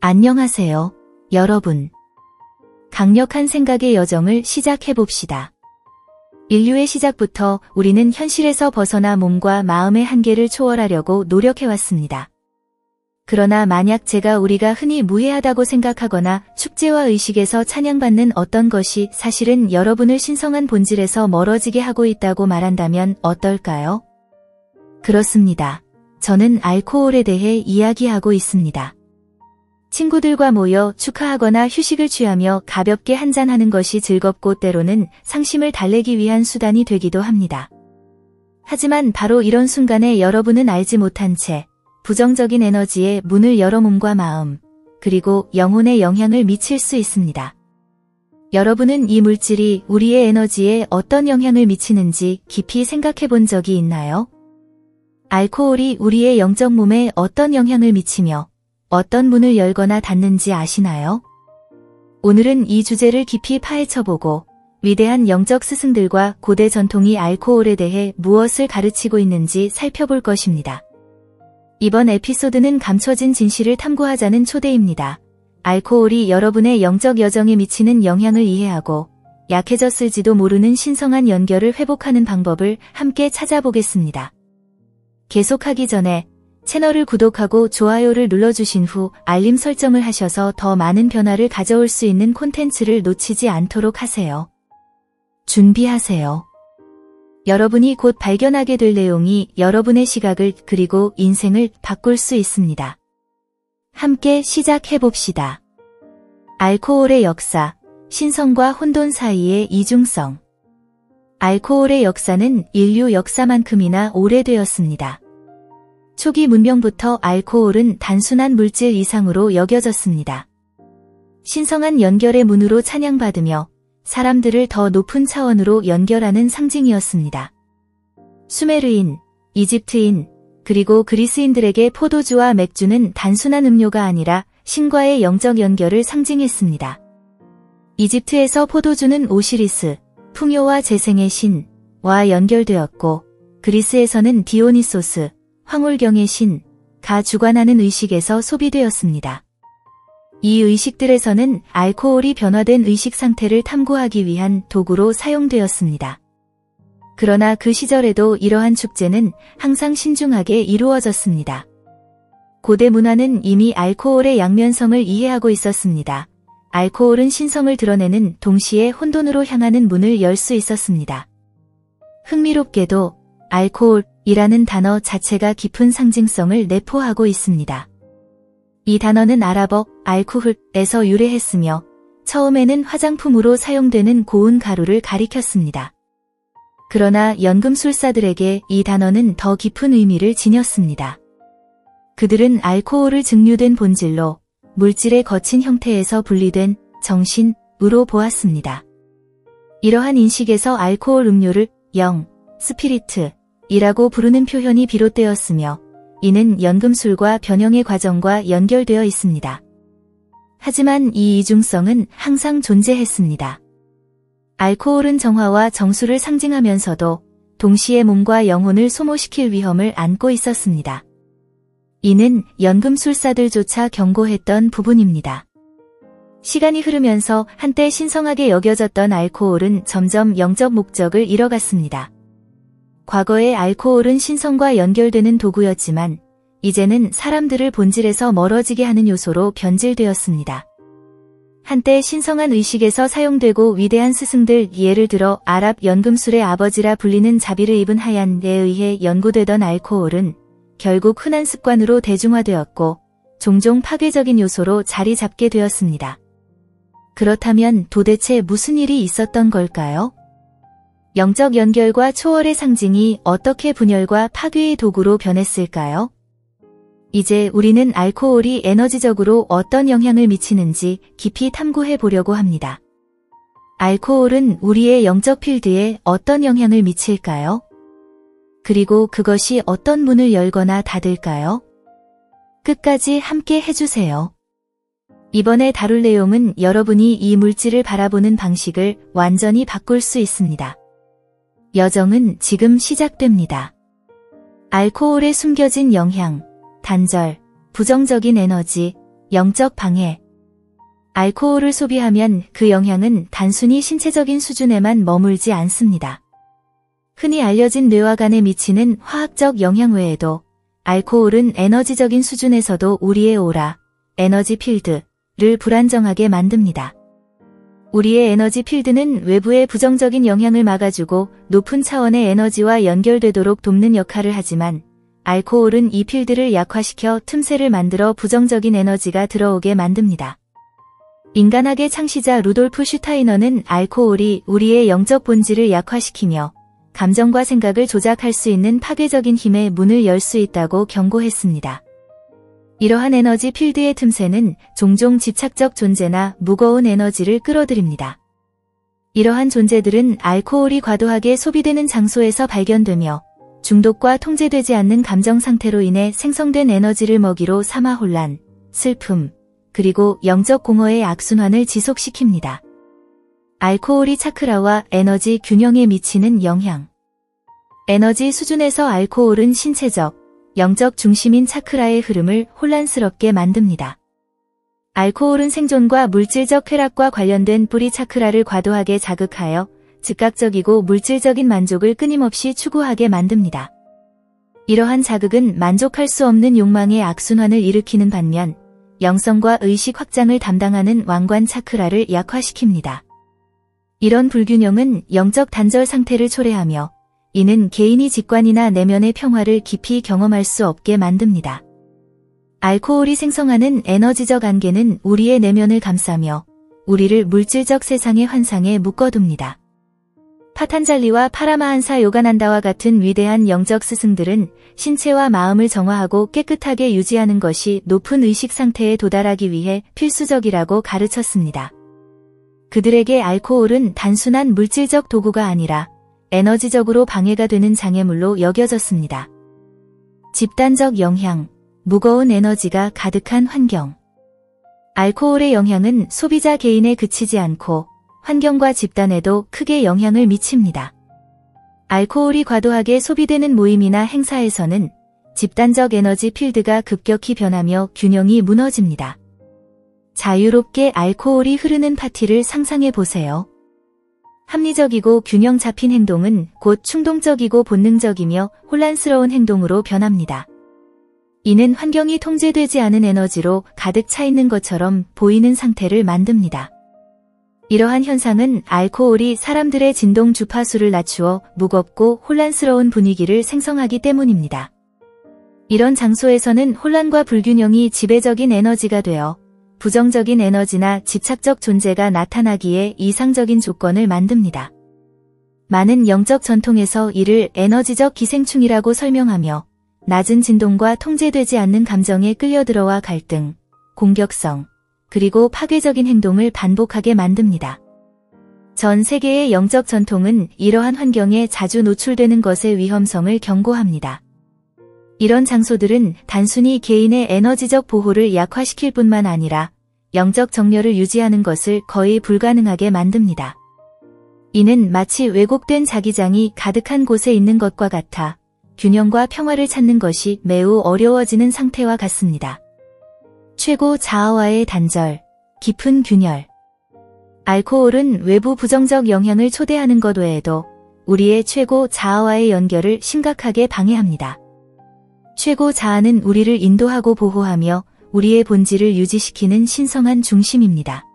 안녕하세요, 여러분. 강력한 생각의 여정을 시작해봅시다. 인류의 시작부터 우리는 현실에서 벗어나 몸과 마음의 한계를 초월하려고 노력해왔습니다. 그러나 만약 제가 우리가 흔히 무해하다고 생각하거나 축제와 의식에서 찬양받는 어떤 것이 사실은 여러분을 신성한 본질에서 멀어지게 하고 있다고 말한다면 어떨까요? 그렇습니다. 저는 알코올에 대해 이야기하고 있습니다. 친구들과 모여 축하하거나 휴식을 취하며 가볍게 한잔하는 것이 즐겁고 때로는 상심을 달래기 위한 수단이 되기도 합니다. 하지만 바로 이런 순간에 여러분은 알지 못한 채 부정적인 에너지에 문을 열어 몸과 마음, 그리고 영혼에 영향을 미칠 수 있습니다. 여러분은 이 물질이 우리의 에너지에 어떤 영향을 미치는지 깊이 생각해 본 적이 있나요? 알코올이 우리의 영적 몸에 어떤 영향을 미치며 어떤 문을 열거나 닫는지 아시나요? 오늘은 이 주제를 깊이 파헤쳐보고 위대한 영적 스승들과 고대 전통이 알코올에 대해 무엇을 가르치고 있는지 살펴볼 것입니다. 이번 에피소드는 감춰진 진실을 탐구하자는 초대입니다. 알코올이 여러분의 영적 여정에 미치는 영향을 이해하고 약해졌을지도 모르는 신성한 연결을 회복하는 방법을 함께 찾아보겠습니다. 계속하기 전에 채널을 구독하고 좋아요를 눌러주신 후 알림 설정을 하셔서 더 많은 변화를 가져올 수 있는 콘텐츠를 놓치지 않도록 하세요. 준비하세요. 여러분이 곧 발견하게 될 내용이 여러분의 시각을 그리고 인생을 바꿀 수 있습니다. 함께 시작해봅시다. 알코올의 역사, 신성과 혼돈 사이의 이중성. 알코올의 역사는 인류 역사만큼이나 오래되었습니다. 초기 문명부터 알코올은 단순한 물질 이상으로 여겨졌습니다. 신성한 연결의 문으로 찬양받으며 사람들을 더 높은 차원으로 연결하는 상징이었습니다. 수메르인, 이집트인, 그리고 그리스인들에게 포도주와 맥주는 단순한 음료가 아니라 신과의 영적 연결을 상징했습니다. 이집트에서 포도주는 오시리스, 풍요와 재생의 신과 연결되었고, 그리스에서는 디오니소스, 황홀경의 신, 가 주관하는 의식에서 소비되었습니다. 이 의식들에서는 알코올이 변화된 의식 상태를 탐구하기 위한 도구로 사용되었습니다. 그러나 그 시절에도 이러한 축제는 항상 신중하게 이루어졌습니다. 고대 문화는 이미 알코올의 양면성을 이해하고 있었습니다. 알코올은 신성을 드러내는 동시에 혼돈으로 향하는 문을 열 수 있었습니다. 흥미롭게도 알코올이라는 단어 자체가 깊은 상징성을 내포하고 있습니다. 이 단어는 아랍어 알쿠훌에서 유래했으며 처음에는 화장품으로 사용되는 고운 가루를 가리켰습니다. 그러나 연금술사들에게 이 단어는 더 깊은 의미를 지녔습니다. 그들은 알코올을 증류된 본질로 물질의 거친 형태에서 분리된 정신으로 보았습니다. 이러한 인식에서 알코올 음료를 영, 스피리트이라고 부르는 표현이 비롯되었으며 이는 연금술과 변형의 과정과 연결되어 있습니다. 하지만 이 이중성은 항상 존재했습니다. 알코올은 정화와 정수를 상징하면서도 동시에 몸과 영혼을 소모시킬 위험을 안고 있었습니다. 이는 연금술사들조차 경고했던 부분입니다. 시간이 흐르면서 한때 신성하게 여겨졌던 알코올은 점점 영적 목적을 잃어갔습니다. 과거의 알코올은 신성과 연결되는 도구였지만 이제는 사람들을 본질에서 멀어지게 하는 요소로 변질되었습니다. 한때 신성한 의식에서 사용되고 위대한 스승들, 예를 들어 아랍 연금술의 아버지라 불리는 자비르 이븐 하얀에 의해 연구되던 알코올은 결국 흔한 습관으로 대중화되었고 종종 파괴적인 요소로 자리 잡게 되었습니다. 그렇다면 도대체 무슨 일이 있었던 걸까요? 영적 연결과 초월의 상징이 어떻게 분열과 파괴의 도구로 변했을까요? 이제 우리는 알코올이 에너지적으로 어떤 영향을 미치는지 깊이 탐구해 보려고 합니다. 알코올은 우리의 영적 필드에 어떤 영향을 미칠까요? 그리고 그것이 어떤 문을 열거나 닫을까요? 끝까지 함께 해주세요. 이번에 다룰 내용은 여러분이 이 물질을 바라보는 방식을 완전히 바꿀 수 있습니다. 여정은 지금 시작됩니다. 알코올의 숨겨진 영향, 단절, 부정적인 에너지, 영적 방해. 알코올을 소비하면 그 영향은 단순히 신체적인 수준에만 머물지 않습니다. 흔히 알려진 뇌와 간에 미치는 화학적 영향 외에도 알코올은 에너지적인 수준에서도 우리의 오라, 에너지 필드를 불안정하게 만듭니다. 우리의 에너지 필드는 외부의 부정적인 영향을 막아주고 높은 차원의 에너지와 연결되도록 돕는 역할을 하지만 알코올은 이 필드를 약화시켜 틈새를 만들어 부정적인 에너지가 들어오게 만듭니다. 인간학의 창시자 루돌프 슈타이너는 알코올이 우리의 영적 본질을 약화시키며 감정과 생각을 조작할 수 있는 파괴적인 힘의 문을 열 수 있다고 경고했습니다. 이러한 에너지 필드의 틈새는 종종 집착적 존재나 무거운 에너지를 끌어들입니다. 이러한 존재들은 알코올이 과도하게 소비되는 장소에서 발견되며 중독과 통제되지 않는 감정 상태로 인해 생성된 에너지를 먹이로 삼아 혼란, 슬픔, 그리고 영적 공허의 악순환을 지속시킵니다. 알코올이 차크라와 에너지 균형에 미치는 영향. 에너지 수준에서 알코올은 신체적, 영적 중심인 차크라의 흐름을 혼란스럽게 만듭니다. 알코올은 생존과 물질적 쾌락과 관련된 뿌리 차크라를 과도하게 자극하여 즉각적이고 물질적인 만족을 끊임없이 추구하게 만듭니다. 이러한 자극은 만족할 수 없는 욕망의 악순환을 일으키는 반면 영성과 의식 확장을 담당하는 왕관 차크라를 약화시킵니다. 이런 불균형은 영적 단절 상태를 초래하며 이는 개인이 직관이나 내면의 평화를 깊이 경험할 수 없게 만듭니다. 알코올이 생성하는 에너지적 안개는 우리의 내면을 감싸며 우리를 물질적 세상의 환상에 묶어둡니다. 파탄잘리와 파라마한사 요가난다와 같은 위대한 영적 스승들은 신체와 마음을 정화하고 깨끗하게 유지하는 것이 높은 의식 상태에 도달하기 위해 필수적이라고 가르쳤습니다. 그들에게 알코올은 단순한 물질적 도구가 아니라 에너지적으로 방해가 되는 장애물로 여겨졌습니다. 집단적 영향, 무거운 에너지가 가득한 환경. 알코올의 영향은 소비자 개인에 그치지 않고 환경과 집단에도 크게 영향을 미칩니다. 알코올이 과도하게 소비되는 모임이나 행사에서는 집단적 에너지 필드가 급격히 변하며 균형이 무너집니다. 자유롭게 알코올이 흐르는 파티를 상상해 보세요. 합리적이고 균형 잡힌 행동은 곧 충동적이고 본능적이며 혼란스러운 행동으로 변합니다. 이는 환경이 통제되지 않은 에너지로 가득 차 있는 것처럼 보이는 상태를 만듭니다. 이러한 현상은 알코올이 사람들의 진동 주파수를 낮추어 무겁고 혼란스러운 분위기를 생성하기 때문입니다. 이런 장소에서는 혼란과 불균형이 지배적인 에너지가 되어 부정적인 에너지나 집착적 존재가 나타나기에 이상적인 조건을 만듭니다. 많은 영적 전통에서 이를 에너지적 기생충이라고 설명하며 낮은 진동과 통제되지 않는 감정에 끌려들어와 갈등, 공격성, 그리고 파괴적인 행동을 반복하게 만듭니다. 전 세계의 영적 전통은 이러한 환경에 자주 노출되는 것의 위험성을 경고합니다. 이런 장소들은 단순히 개인의 에너지적 보호를 약화시킬 뿐만 아니라 영적 정렬을 유지하는 것을 거의 불가능하게 만듭니다. 이는 마치 왜곡된 자기장이 가득한 곳에 있는 것과 같아 균형과 평화를 찾는 것이 매우 어려워지는 상태와 같습니다. 최고 자아와의 단절, 깊은 균열. 알코올은 외부 부정적 영향을 초대하는 것 외에도 우리의 최고 자아와의 연결을 심각하게 방해합니다. 최고 자아는 우리를 인도하고 보호하며 우리의 본질을 유지시키는 신성한 중심입니다.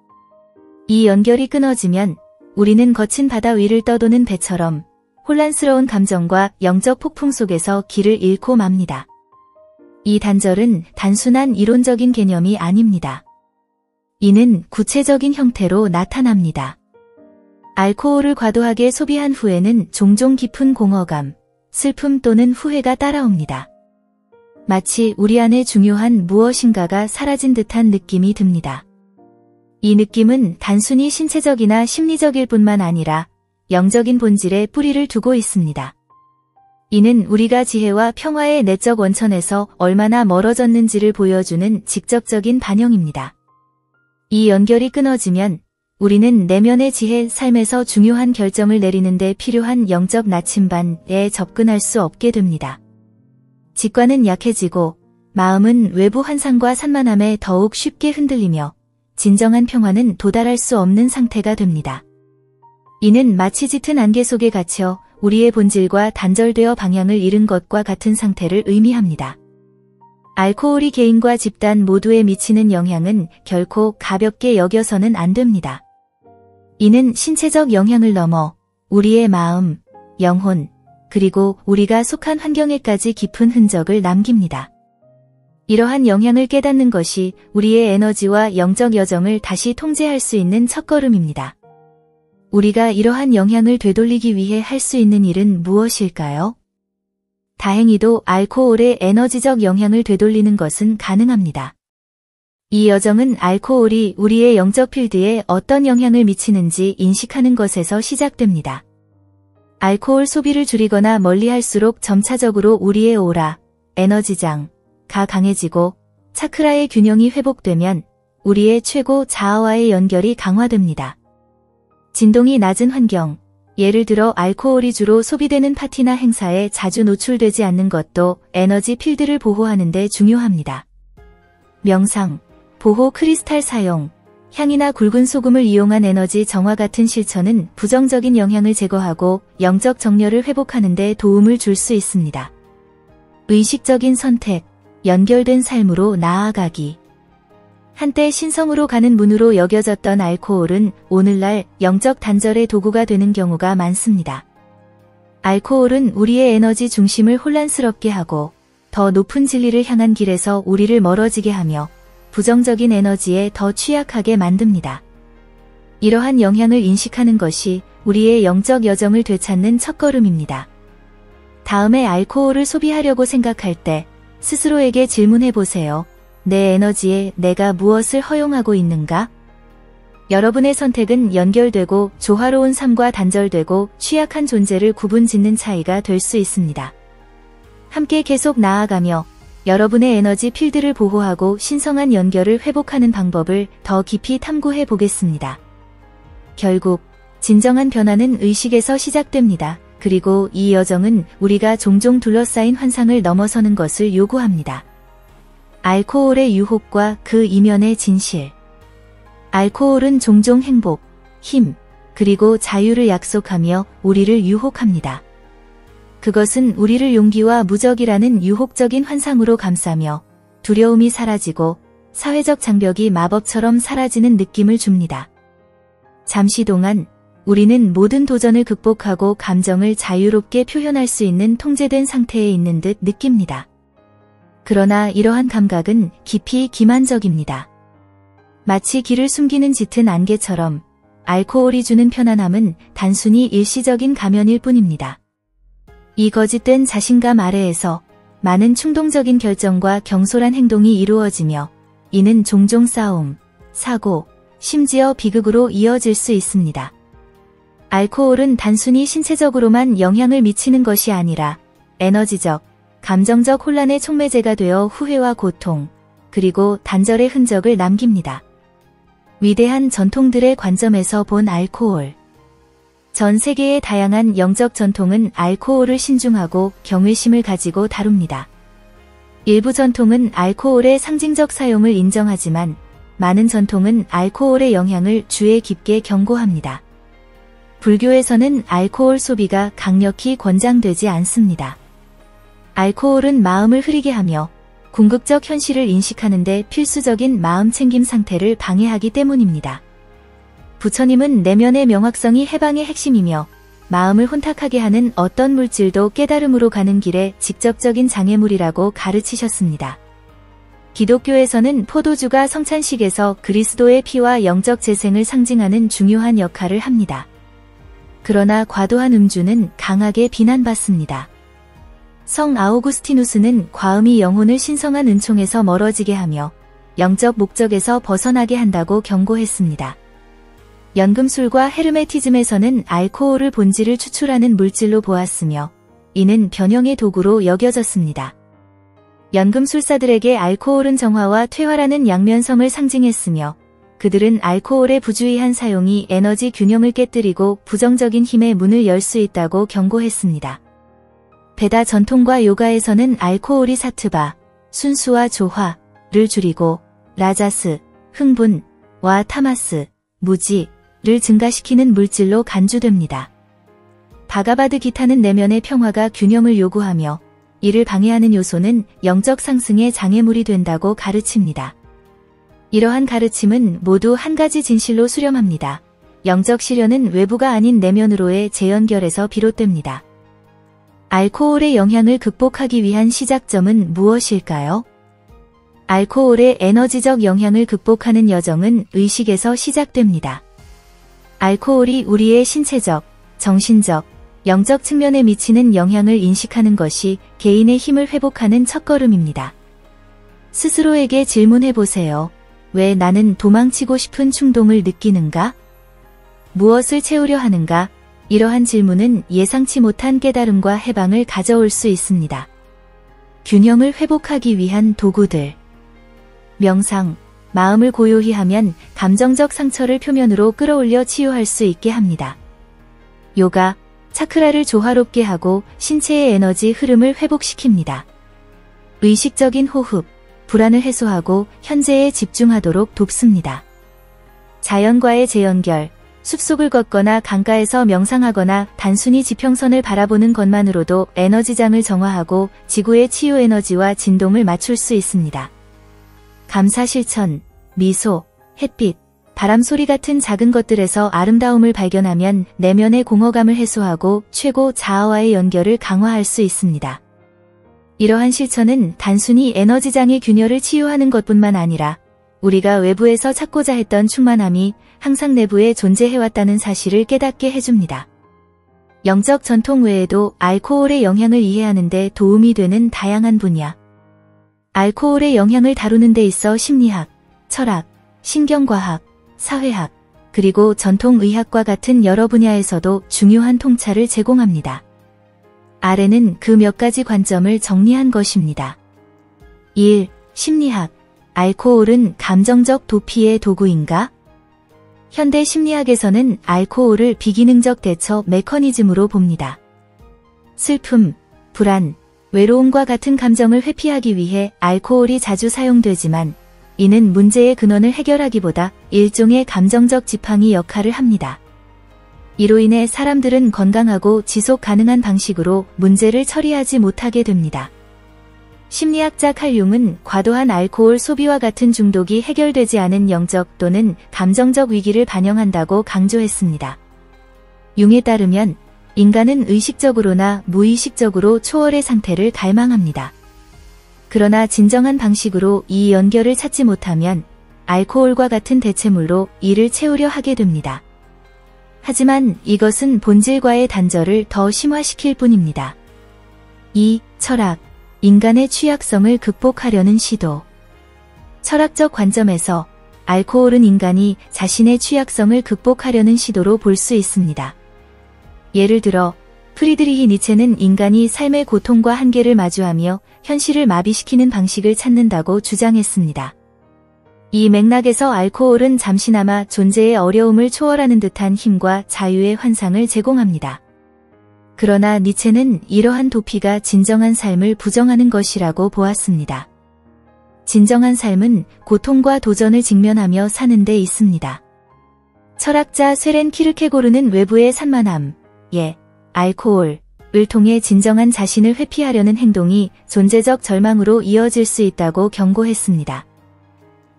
이 연결이 끊어지면 우리는 거친 바다 위를 떠도는 배처럼 혼란스러운 감정과 영적 폭풍 속에서 길을 잃고 맙니다. 이 단절은 단순한 이론적인 개념이 아닙니다. 이는 구체적인 형태로 나타납니다. 알코올을 과도하게 소비한 후에는 종종 깊은 공허감, 슬픔 또는 후회가 따라옵니다. 마치 우리 안에 중요한 무엇인가가 사라진 듯한 느낌이 듭니다. 이 느낌은 단순히 신체적이나 심리적일 뿐만 아니라 영적인 본질에 뿌리를 두고 있습니다. 이는 우리가 지혜와 평화의 내적 원천에서 얼마나 멀어졌는지를 보여주는 직접적인 반영입니다. 이 연결이 끊어지면 우리는 내면의 지혜, 삶에서 중요한 결정을 내리는 데 필요한 영적 나침반에 접근할 수 없게 됩니다. 직관은 약해지고 마음은 외부 환상과 산만함에 더욱 쉽게 흔들리며 진정한 평화는 도달할 수 없는 상태가 됩니다. 이는 마치 짙은 안개 속에 갇혀 우리의 본질과 단절되어 방향을 잃은 것과 같은 상태를 의미합니다. 알코올이 개인과 집단 모두에 미치는 영향은 결코 가볍게 여겨서는 안 됩니다. 이는 신체적 영향을 넘어 우리의 마음, 영혼, 그리고 우리가 속한 환경에까지 깊은 흔적을 남깁니다. 이러한 영향을 깨닫는 것이 우리의 에너지와 영적 여정을 다시 통제할 수 있는 첫걸음입니다. 우리가 이러한 영향을 되돌리기 위해 할 수 있는 일은 무엇일까요? 다행히도 알코올의 에너지적 영향을 되돌리는 것은 가능합니다. 이 여정은 알코올이 우리의 영적 필드에 어떤 영향을 미치는지 인식하는 것에서 시작됩니다. 알코올 소비를 줄이거나 멀리할수록 점차적으로 우리의 오라, 에너지장, 가 강해지고 차크라의 균형이 회복되면 우리의 최고 자아와의 연결이 강화됩니다. 진동이 낮은 환경, 예를 들어 알코올이 주로 소비되는 파티나 행사에 자주 노출되지 않는 것도 에너지 필드를 보호하는 데 중요합니다. 명상, 보호 크리스탈 사용, 향이나 굵은 소금을 이용한 에너지 정화 같은 실천은 부정적인 영향을 제거하고 영적 정렬을 회복하는 데 도움을 줄 수 있습니다. 의식적인 선택, 연결된 삶으로 나아가기. 한때 신성으로 가는 문으로 여겨졌던 알코올은 오늘날 영적 단절의 도구가 되는 경우가 많습니다. 알코올은 우리의 에너지 중심을 혼란스럽게 하고 더 높은 진리를 향한 길에서 우리를 멀어지게 하며 부정적인 에너지에 더 취약하게 만듭니다. 이러한 영향을 인식하는 것이 우리의 영적 여정을 되찾는 첫걸음입니다. 다음에 알코올을 소비하려고 생각할 때 스스로에게 질문해보세요. 내 에너지에 내가 무엇을 허용하고 있는가? 여러분의 선택은 연결되고 조화로운 삶과 단절되고 취약한 존재를 구분짓는 차이가 될 수 있습니다. 함께 계속 나아가며 여러분의 에너지 필드를 보호하고 신성한 연결을 회복하는 방법을 더 깊이 탐구해 보겠습니다. 결국 진정한 변화는 의식에서 시작됩니다. 그리고 이 여정은 우리가 종종 둘러싸인 환상을 넘어서는 것을 요구합니다. 알코올의 유혹과 그 이면의 진실. 알코올은 종종 행복, 힘, 그리고 자유를 약속하며 우리를 유혹합니다. 그것은 우리를 용기와 무적이라는 유혹적인 환상으로 감싸며 두려움이 사라지고 사회적 장벽이 마법처럼 사라지는 느낌을 줍니다. 잠시 동안 우리는 모든 도전을 극복하고 감정을 자유롭게 표현할 수 있는 통제된 상태에 있는 듯 느낍니다. 그러나 이러한 감각은 깊이 기만적입니다. 마치 길을 숨기는 짙은 안개처럼 알코올이 주는 편안함은 단순히 일시적인 가면일 뿐입니다. 이 거짓된 자신감 아래에서 많은 충동적인 결정과 경솔한 행동이 이루어지며 이는 종종 싸움, 사고, 심지어 비극으로 이어질 수 있습니다. 알코올은 단순히 신체적으로만 영향을 미치는 것이 아니라 에너지적, 감정적 혼란의 촉매제가 되어 후회와 고통, 그리고 단절의 흔적을 남깁니다. 위대한 전통들의 관점에서 본 알코올. 전 세계의 다양한 영적 전통은 알코올을 신중하고 경외심을 가지고 다룹니다. 일부 전통은 알코올의 상징적 사용을 인정하지만 많은 전통은 알코올의 영향을 주의 깊게 경고합니다. 불교에서는 알코올 소비가 강력히 권장되지 않습니다. 알코올은 마음을 흐리게 하며 궁극적 현실을 인식하는 데 필수적인 마음 챙김 상태를 방해하기 때문입니다. 부처님은 내면의 명확성이 해방의 핵심이며 마음을 혼탁하게 하는 어떤 물질도 깨달음으로 가는 길에 직접적인 장애물이라고 가르치셨습니다. 기독교에서는 포도주가 성찬식에서 그리스도의 피와 영적 재생을 상징하는 중요한 역할을 합니다. 그러나 과도한 음주는 강하게 비난받습니다. 성 아우구스티누스는 과음이 영혼을 신성한 은총에서 멀어지게 하며 영적 목적에서 벗어나게 한다고 경고했습니다. 연금술과 헤르메티즘에서는 알코올을 본질을 추출하는 물질로 보았으며 이는 변형의 도구로 여겨졌습니다. 연금술사들에게 알코올은 정화와 퇴화라는 양면성을 상징했으며 그들은 알코올의 부주의한 사용이 에너지 균형을 깨뜨리고 부정적인 힘의 문을 열 수 있다고 경고했습니다. 베다 전통과 요가에서는 알코올이 사트바, 순수와 조화를 줄이고 라자스, 흥분와 타마스, 무지를 증가시키는 물질로 간주됩니다. 바가바드 기타는 내면의 평화가 균형을 요구하며 이를 방해하는 요소는 영적 상승의 장애물이 된다고 가르칩니다. 이러한 가르침은 모두 한 가지 진실로 수렴합니다. 영적 시련은 외부가 아닌 내면으로의 재연결에서 비롯됩니다. 알코올의 영향을 극복하기 위한 시작점은 무엇일까요? 알코올의 에너지적 영향을 극복하는 여정은 의식에서 시작됩니다. 알코올이 우리의 신체적, 정신적, 영적 측면에 미치는 영향을 인식하는 것이 개인의 힘을 회복하는 첫걸음입니다. 스스로에게 질문해보세요. 왜 나는 도망치고 싶은 충동을 느끼는가? 무엇을 채우려 하는가? 이러한 질문은 예상치 못한 깨달음과 해방을 가져올 수 있습니다. 균형을 회복하기 위한 도구들. 명상, 마음을 고요히 하면 감정적 상처를 표면으로 끌어올려 치유할 수 있게 합니다. 요가, 차크라를 조화롭게 하고 신체의 에너지 흐름을 회복시킵니다. 의식적인 호흡, 불안을 해소하고 현재에 집중하도록 돕습니다. 자연과의 재연결, 숲속을 걷거나 강가에서 명상하거나 단순히 지평선을 바라보는 것만으로도 에너지장을 정화하고 지구의 치유 에너지와 진동을 맞출 수 있습니다. 감사 실천, 미소, 햇빛, 바람 소리 같은 작은 것들에서 아름다움을 발견하면 내면의 공허감을 해소하고 최고 자아와의 연결을 강화할 수 있습니다. 이러한 실천은 단순히 에너지장의 균열을 치유하는 것뿐만 아니라 우리가 외부에서 찾고자 했던 충만함이 항상 내부에 존재해왔다는 사실을 깨닫게 해줍니다. 영적 전통 외에도 알코올의 영향을 이해하는 데 도움이 되는 다양한 분야. 알코올의 영향을 다루는 데 있어 심리학, 철학, 신경과학, 사회학, 그리고 전통의학과 같은 여러 분야에서도 중요한 통찰을 제공합니다. 아래는 그 몇 가지 관점을 정리한 것입니다. 1. 심리학. 알코올은 감정적 도피의 도구인가? 현대 심리학에서는 알코올을 비기능적 대처 메커니즘으로 봅니다. 슬픔, 불안, 외로움과 같은 감정을 회피하기 위해 알코올이 자주 사용되지만 이는 문제의 근원을 해결하기보다 일종의 감정적 지팡이 역할을 합니다. 이로 인해 사람들은 건강하고 지속 가능한 방식으로 문제를 처리하지 못하게 됩니다. 심리학자 칼 융은 과도한 알코올 소비와 같은 중독이 해결되지 않은 영적 또는 감정적 위기를 반영한다고 강조했습니다. 융에 따르면 인간은 의식적으로나 무의식적으로 초월의 상태를 갈망합니다. 그러나 진정한 방식으로 이 연결을 찾지 못하면 알코올과 같은 대체물로 이를 채우려 하게 됩니다. 하지만 이것은 본질과의 단절을 더 심화시킬 뿐입니다. 2. 철학. 인간의 취약성을 극복하려는 시도. 철학적 관점에서 알코올은 인간이 자신의 취약성을 극복하려는 시도로 볼 수 있습니다. 예를 들어 프리드리히 니체는 인간이 삶의 고통과 한계를 마주하며 현실을 마비시키는 방식을 찾는다고 주장했습니다. 이 맥락에서 알코올은 잠시나마 존재의 어려움을 초월하는 듯한 힘과 자유의 환상을 제공합니다. 그러나 니체는 이러한 도피가 진정한 삶을 부정하는 것이라고 보았습니다. 진정한 삶은 고통과 도전을 직면하며 사는 데 있습니다. 철학자 쇠렌 키르케고르는 외부의 산만함, 알코올을 통해 진정한 자신을 회피하려는 행동이 존재적 절망으로 이어질 수 있다고 경고했습니다.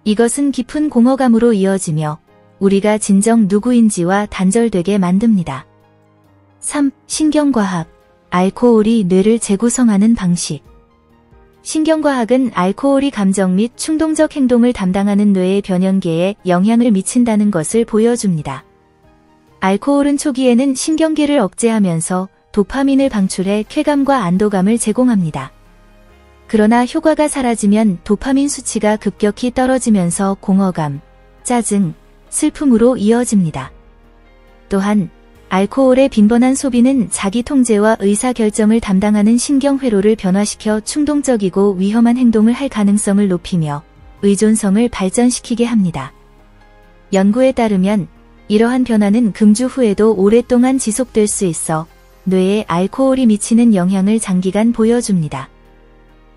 이것은 깊은 공허감으로 이어지며 우리가 진정 누구인지와 단절되게 만듭니다. 3. 신경과학. 알코올이 뇌를 재구성하는 방식. 신경과학은 알코올이 감정 및 충동적 행동을 담당하는 뇌의 변연계에 영향을 미친다는 것을 보여줍니다. 알코올은 초기에는 신경계를 억제하면서 도파민을 방출해 쾌감과 안도감을 제공합니다. 그러나 효과가 사라지면 도파민 수치가 급격히 떨어지면서 공허감, 짜증, 슬픔으로 이어집니다. 또한 알코올의 빈번한 소비는 자기 통제와 의사결정을 담당하는 신경회로를 변화시켜 충동적이고 위험한 행동을 할 가능성을 높이며 의존성을 발전시키게 합니다. 연구에 따르면 이러한 변화는 금주 후에도 오랫동안 지속될 수 있어 뇌에 알코올이 미치는 영향을 장기간 보여줍니다.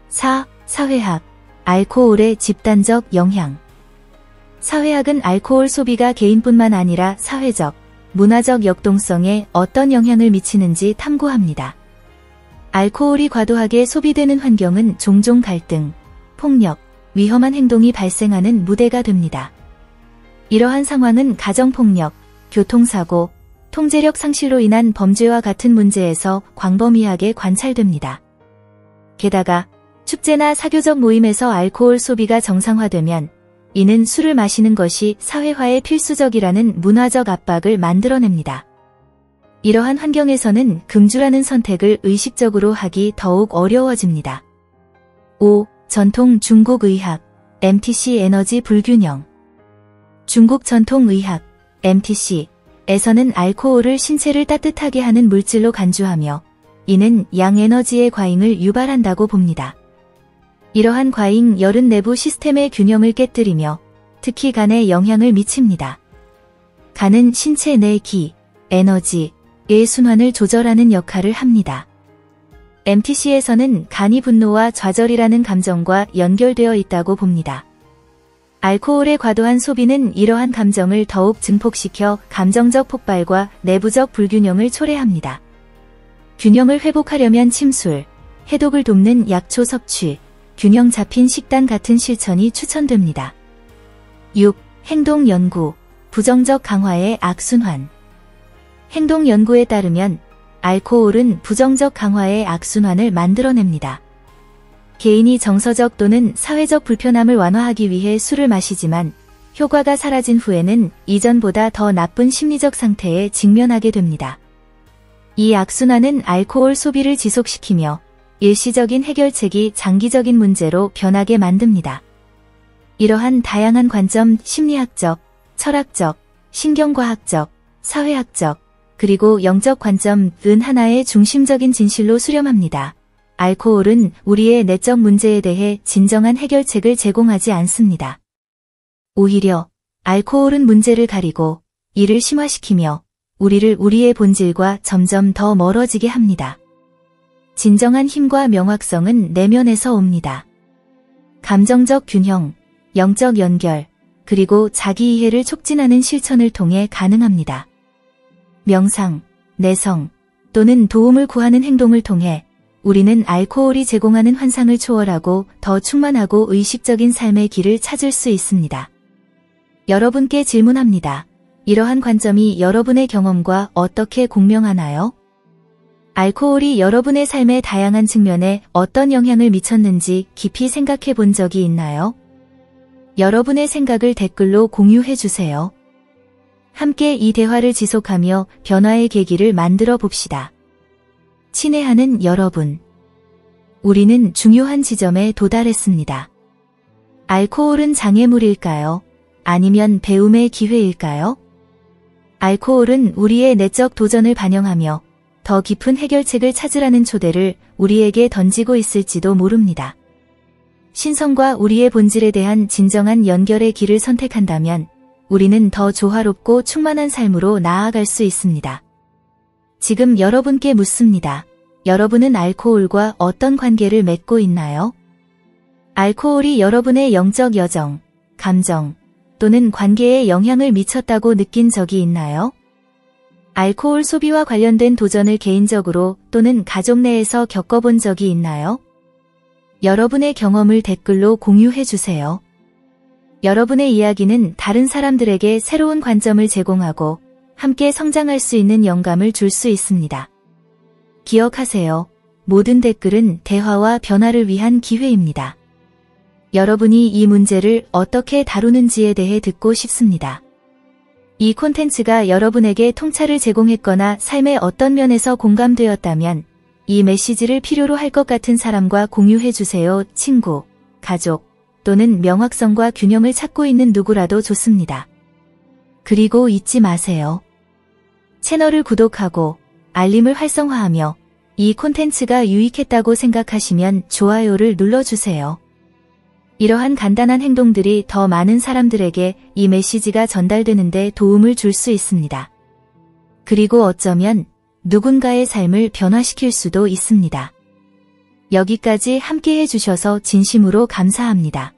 4. 사회학, 알코올의 집단적 영향. 사회학은 알코올 소비가 개인뿐만 아니라 사회적, 문화적 역동성에 어떤 영향을 미치는지 탐구합니다. 알코올이 과도하게 소비되는 환경은 종종 갈등, 폭력, 위험한 행동이 발생하는 무대가 됩니다. 이러한 상황은 가정폭력, 교통사고, 통제력 상실로 인한 범죄와 같은 문제에서 광범위하게 관찰됩니다. 게다가 축제나 사교적 모임에서 알코올 소비가 정상화되면 이는 술을 마시는 것이 사회화에 필수적이라는 문화적 압박을 만들어냅니다. 이러한 환경에서는 금주라는 선택을 의식적으로 하기 더욱 어려워집니다. 5. 전통 중국 의학, MTC 에너지 불균형. 중국 전통 의학, MTC에서는 알코올을 신체를 따뜻하게 하는 물질로 간주하며 이는 양에너지의 과잉을 유발한다고 봅니다. 이러한 과잉 열은 내부 시스템의 균형을 깨뜨리며 특히 간에 영향을 미칩니다. 간은 신체 내 기, 에너지의 순환을 조절하는 역할을 합니다. MTC에서는 간이 분노와 좌절이라는 감정과 연결되어 있다고 봅니다. 알코올의 과도한 소비는 이러한 감정을 더욱 증폭시켜 감정적 폭발과 내부적 불균형을 초래합니다. 균형을 회복하려면 침술, 해독을 돕는 약초 섭취, 균형 잡힌 식단 같은 실천이 추천됩니다. 6. 행동 연구, 부정적 강화의 악순환. 행동 연구에 따르면 알코올은 부정적 강화의 악순환을 만들어냅니다. 개인이 정서적 또는 사회적 불편함을 완화하기 위해 술을 마시지만 효과가 사라진 후에는 이전보다 더 나쁜 심리적 상태에 직면하게 됩니다. 이 악순환은 알코올 소비를 지속시키며 일시적인 해결책이 장기적인 문제로 변하게 만듭니다. 이러한 다양한 관점, 심리학적, 철학적, 신경과학적, 사회학적, 그리고 영적 관점은 하나의 중심적인 진실로 수렴합니다. 알코올은 우리의 내적 문제에 대해 진정한 해결책을 제공하지 않습니다. 오히려 알코올은 문제를 가리고 이를 심화시키며 우리를 우리의 본질과 점점 더 멀어지게 합니다. 진정한 힘과 명확성은 내면에서 옵니다. 감정적 균형, 영적 연결, 그리고 자기 이해를 촉진하는 실천을 통해 가능합니다. 명상, 내성, 또는 도움을 구하는 행동을 통해 우리는 알코올이 제공하는 환상을 초월하고 더 충만하고 의식적인 삶의 길을 찾을 수 있습니다. 여러분께 질문합니다. 이러한 관점이 여러분의 경험과 어떻게 공명하나요? 알코올이 여러분의 삶의 다양한 측면에 어떤 영향을 미쳤는지 깊이 생각해 본 적이 있나요? 여러분의 생각을 댓글로 공유해 주세요. 함께 이 대화를 지속하며 변화의 계기를 만들어 봅시다. 친애하는 여러분, 우리는 중요한 지점에 도달했습니다. 알코올은 장애물일까요? 아니면 배움의 기회일까요? 알코올은 우리의 내적 도전을 반영하며 더 깊은 해결책을 찾으라는 초대를 우리에게 던지고 있을지도 모릅니다. 신성과 우리의 본질에 대한 진정한 연결의 길을 선택한다면 우리는 더 조화롭고 충만한 삶으로 나아갈 수 있습니다. 지금 여러분께 묻습니다. 여러분은 알코올과 어떤 관계를 맺고 있나요? 알코올이 여러분의 영적 여정, 감정, 또는 관계에 영향을 미쳤다고 느낀 적이 있나요? 알코올 소비와 관련된 도전을 개인적으로 또는 가족 내에서 겪어본 적이 있나요? 여러분의 경험을 댓글로 공유해 주세요. 여러분의 이야기는 다른 사람들에게 새로운 관점을 제공하고 함께 성장할 수 있는 영감을 줄 수 있습니다. 기억하세요. 모든 댓글은 대화와 변화를 위한 기회입니다. 여러분이 이 문제를 어떻게 다루는지에 대해 듣고 싶습니다. 이 콘텐츠가 여러분에게 통찰을 제공했거나 삶의 어떤 면에서 공감되었다면 이 메시지를 필요로 할 것 같은 사람과 공유해 주세요. 친구, 가족, 또는 명확성과 균형을 찾고 있는 누구라도 좋습니다. 그리고 잊지 마세요. 채널을 구독하고 알림을 활성화하며 이 콘텐츠가 유익했다고 생각하시면 좋아요를 눌러주세요. 이러한 간단한 행동들이 더 많은 사람들에게 이 메시지가 전달되는 데 도움을 줄 수 있습니다. 그리고 어쩌면 누군가의 삶을 변화시킬 수도 있습니다. 여기까지 함께 해주셔서 진심으로 감사합니다.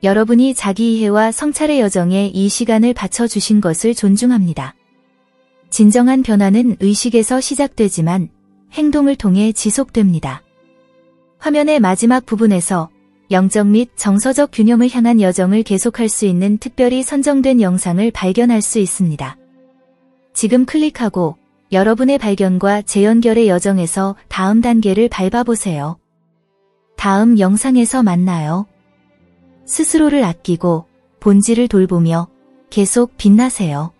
여러분이 자기 이해와 성찰의 여정에 이 시간을 바쳐주신 것을 존중합니다. 진정한 변화는 의식에서 시작되지만 행동을 통해 지속됩니다. 화면의 마지막 부분에서 영적 및 정서적 균형을 향한 여정을 계속할 수 있는 특별히 선정된 영상을 발견할 수 있습니다. 지금 클릭하고 여러분의 발견과 재연결의 여정에서 다음 단계를 밟아보세요. 다음 영상에서 만나요. 스스로를 아끼고 본질을 돌보며 계속 빛나세요.